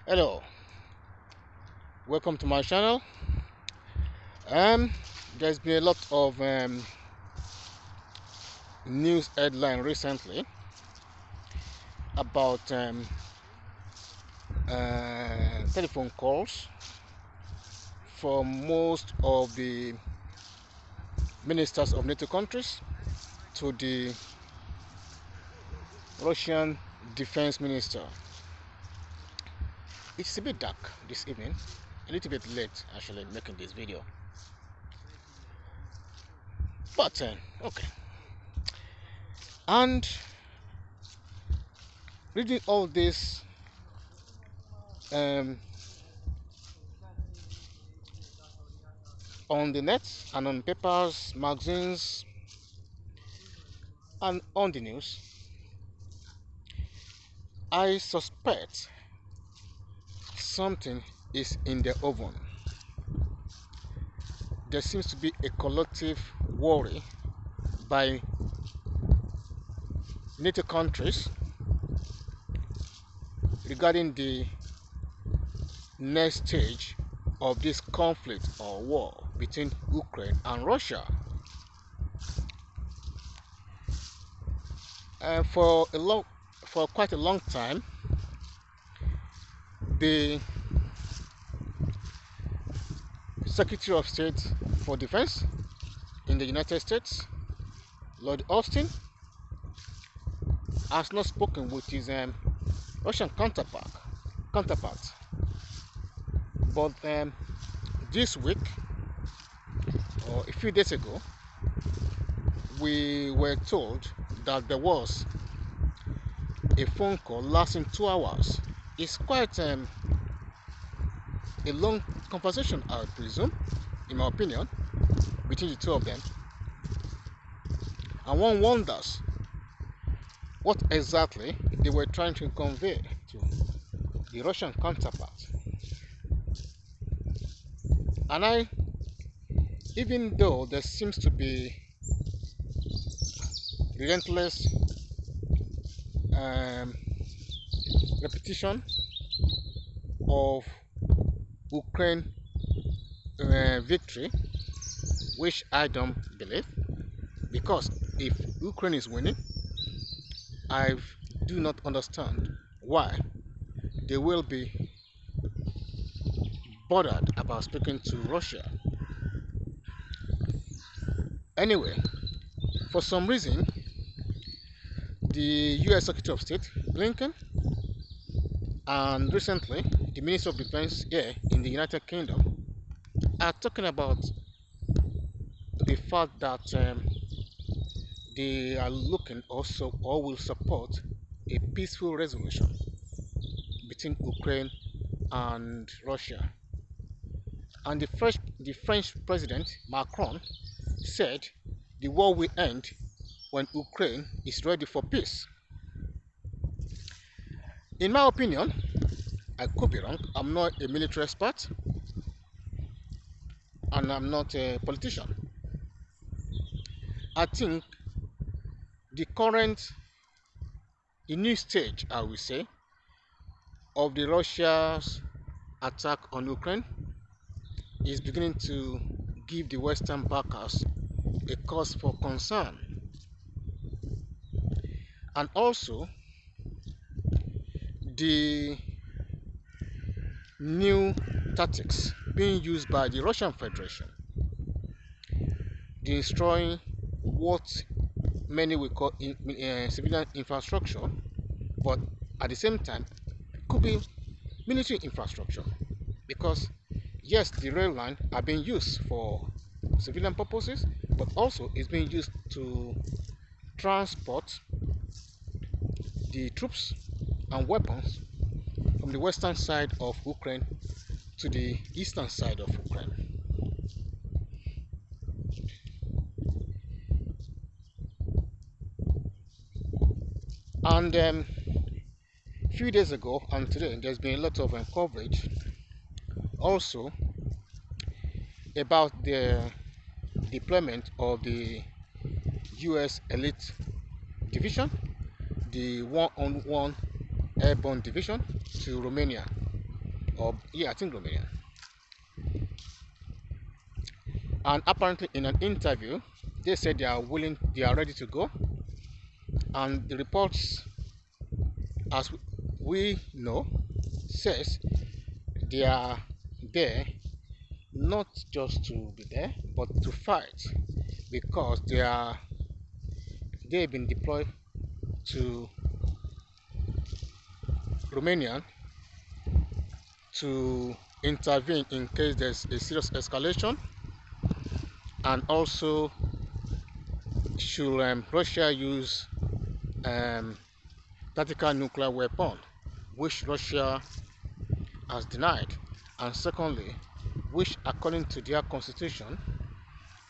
Hello, welcome to my channel. Um, there's been a lot of news headline recently about telephone calls from most of the ministers of NATO countries to the Russian defense minister. It's a bit dark this evening, a little bit late actually making this video, but okay. And reading all this um, on the net and on papers, magazines, and on the news, I suspect something is in the oven. There seems to be a collective worry by NATO countries regarding the next stage of this conflict or war between Ukraine and Russia. And for quite a long time, the Secretary of State for Defense in the United States, Lord Austin, has not spoken with his Russian counterpart. But this week, or a few days ago, we were told that there was a phone call lasting 2 hours. It's quite a long conversation, I would presume, in my opinion, between the two of them. And one wonders what exactly they were trying to convey to the Russian counterpart. And even though there seems to be relentless um, repetition of Ukraine victory, which I don't believe, because if Ukraine is winning, I do not understand why they will be bothered about speaking to Russia. Anyway, for some reason, the US Secretary of State, Blinken, and recently the Minister of Defense here in the United Kingdom are talking about the fact that they are looking also or will support a peaceful resolution between Ukraine and Russia. And the French President Macron said the war will end when Ukraine is ready for peace. In my opinion, I could be wrong. I'm not a military expert and I'm not a politician. I think the new stage, I will say, of the Russia's attack on Ukraine is beginning to give the Western backers a cause for concern. And also, the new tactics being used by the Russian Federation, destroying what many will call civilian infrastructure, but at the same time could be military infrastructure, because yes, the rail line are being used for civilian purposes, but also it's being used to transport the troops and weapons from the western side of Ukraine to the eastern side of Ukraine. And a few days ago and today, there's been a lot of coverage also about the deployment of the US Elite Division, the one-on-one airborne division, to Romania. or yeah, I think Romania. And apparently, in an interview, they said they are willing, they are ready to go. And the reports, as we know, says they are there not just to be there, but to fight, because they've been deployed to Romania to intervene in case there's a serious escalation, and also should Russia use um, tactical nuclear weapon, which Russia has denied, and secondly, which according to their constitution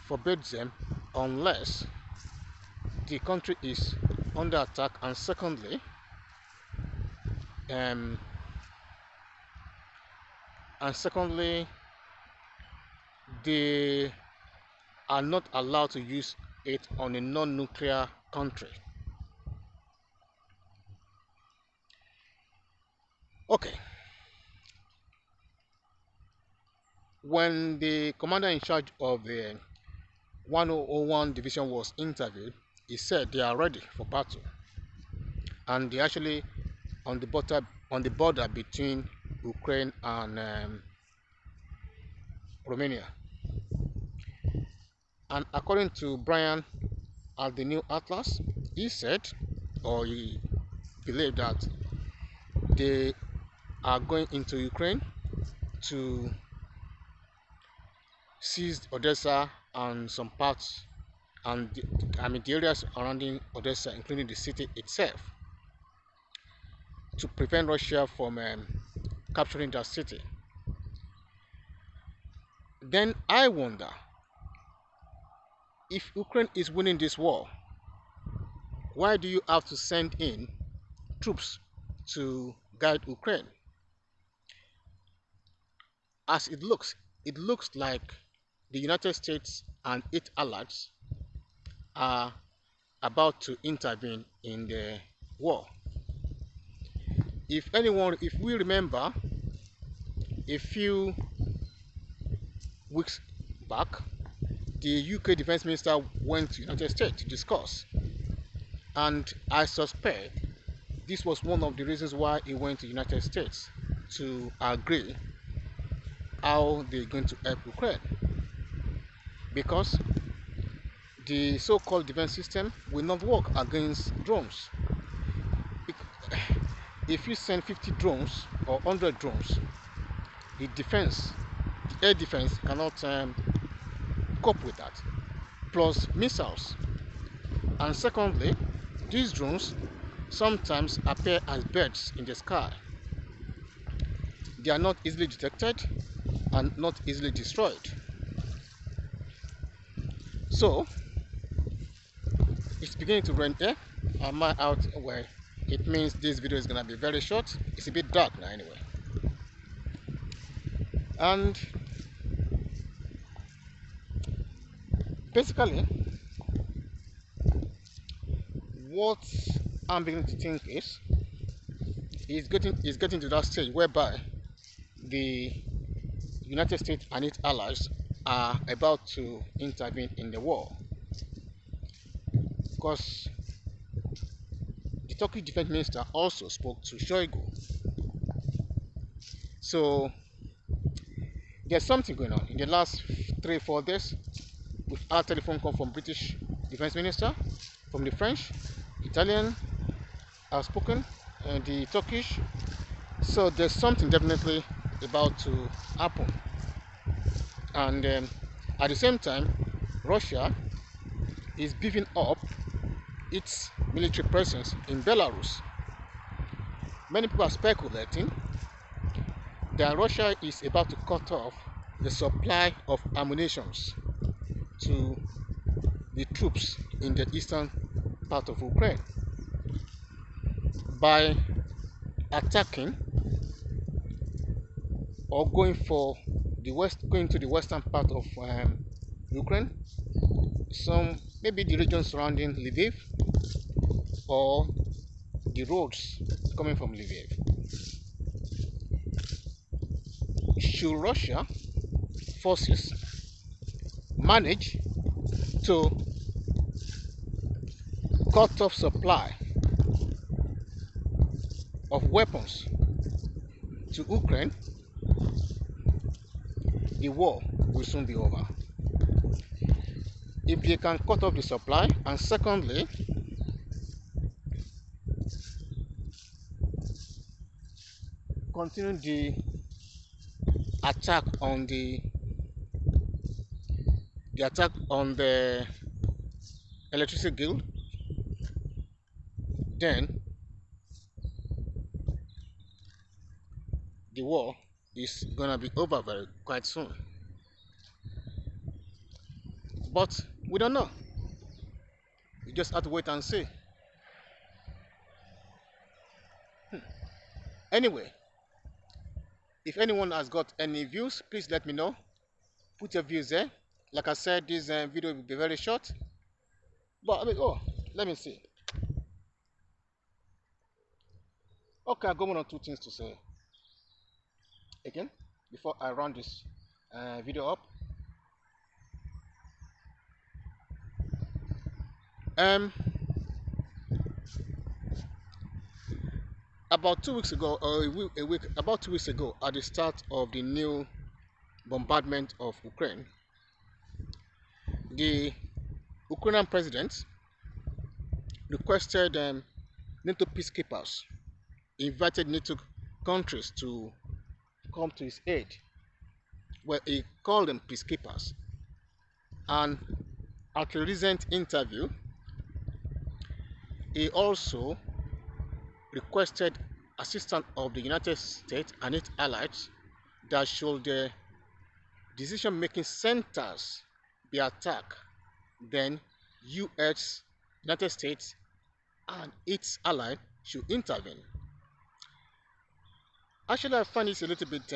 forbids them unless the country is under attack, and um, secondly, they are not allowed to use it on a non-nuclear country. Okay. When the commander in charge of the 1001 division was interviewed, he said they are ready for battle, and they actually on the border between Ukraine and Romania. And according to Brian at the New Atlas, he said, or he believed that they are going into Ukraine to seize Odessa and some parts, and the areas surrounding Odessa, including the city itself, to prevent Russia from capturing that city. Then I wonder, if Ukraine is winning this war, why do you have to send in troops to guide Ukraine? As it looks like the United States and its allies are about to intervene in the war. If we remember, a few weeks back, the UK Defense Minister went to the United States to discuss, and I suspect this was one of the reasons why he went to the United States, to agree how they're going to help Ukraine, because the so-called defense system will not work against drones. If you send 50 drones or 100 drones, the air defense cannot cope with that, plus missiles. And secondly, these drones sometimes appear as birds in the sky. They are not easily detected and not easily destroyed. So it's beginning to rain here. I'm out where it means this video is gonna be very short. It's a bit dark now anyway. And basically, what I'm beginning to think is getting to that stage whereby the United States and its allies are about to intervene in the war, because the Turkish defense minister also spoke to Shoigu. So there's something going on. In the last 3-4 days, we've had telephone call from British defense minister, from the French, Italian have spoken, and the Turkish. So there's something definitely about to happen. And at the same time, Russia is beefing up its military presence in Belarus. Many people are speculating that Russia is about to cut off the supply of ammunition to the troops in the eastern part of Ukraine by attacking or going to the western part of Ukraine, maybe the region surrounding Lviv, or the roads coming from Lviv. should Russia forces manage to cut off supply of weapons to Ukraine, the war will soon be over. If they can cut off the supply, and secondly, continue the attack on the electricity guild, then the war is gonna be over very quite soon. But we don't know. We just have to wait and see. Anyway, if anyone has got any views, please let me know. Put your views there. Like I said, this video will be very short. But I mean, oh, let me see. Okay, I got one or two things to say again before I round this video up. About 2 weeks ago, or about 2 weeks ago, at the start of the new bombardment of Ukraine, the Ukrainian president requested NATO peacekeepers, invited NATO countries to come to his aid. Well, he called them peacekeepers. And at a recent interview, he also requested assistance of the United States and its allies that should the decision-making centers be attacked, then United States and its allies should intervene. Actually, I find this a little bit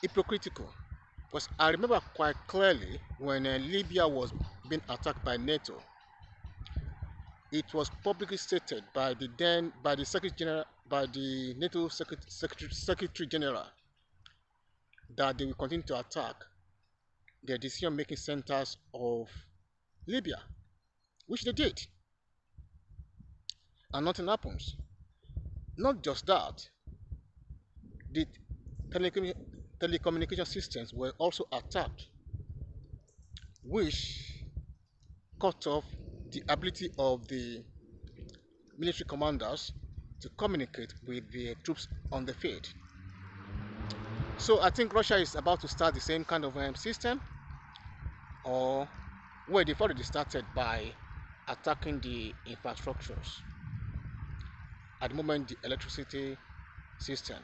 hypocritical, because I remember quite clearly when Libya was being attacked by NATO. It was publicly stated by the NATO Secretary General that they will continue to attack the decision-making centers of Libya, which they did, and nothing happens. Not just that, the telecommunication systems were also attacked, which cut off the ability of the military commanders to communicate with the troops on the field. So I think Russia is about to start the same kind of system, or where they've already started by attacking the infrastructures. At the moment, the electricity system.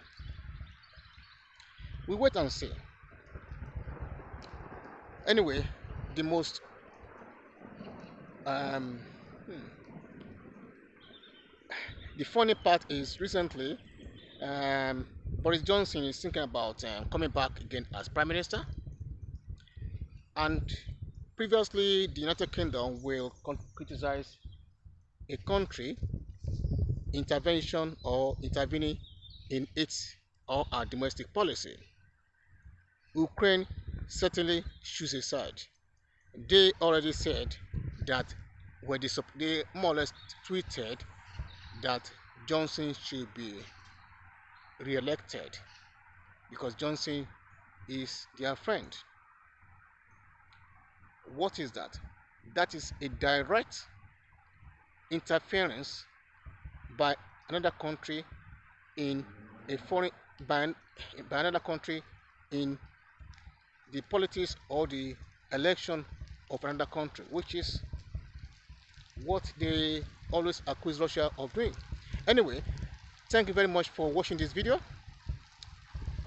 We wait and see. Anyway, the most the funny part is recently Boris Johnson is thinking about coming back again as Prime Minister, and previously the United Kingdom will criticize a country intervention or intervening in its or our domestic policy. Ukraine certainly choose a side. They already said that they more or less tweeted that Johnson should be re-elected because Johnson is their friend. What is that? That is a direct interference by another country in a foreign by another country in the politics or the election of another country, which is what they always accuse Russia of doing. Anyway, thank you very much for watching this video,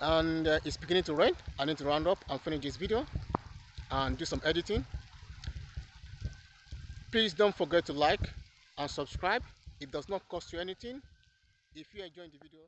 and it's beginning to rain. I need to round up and finish this video and do some editing. Please don't forget to like and subscribe. It does not cost you anything. If you are enjoying the video,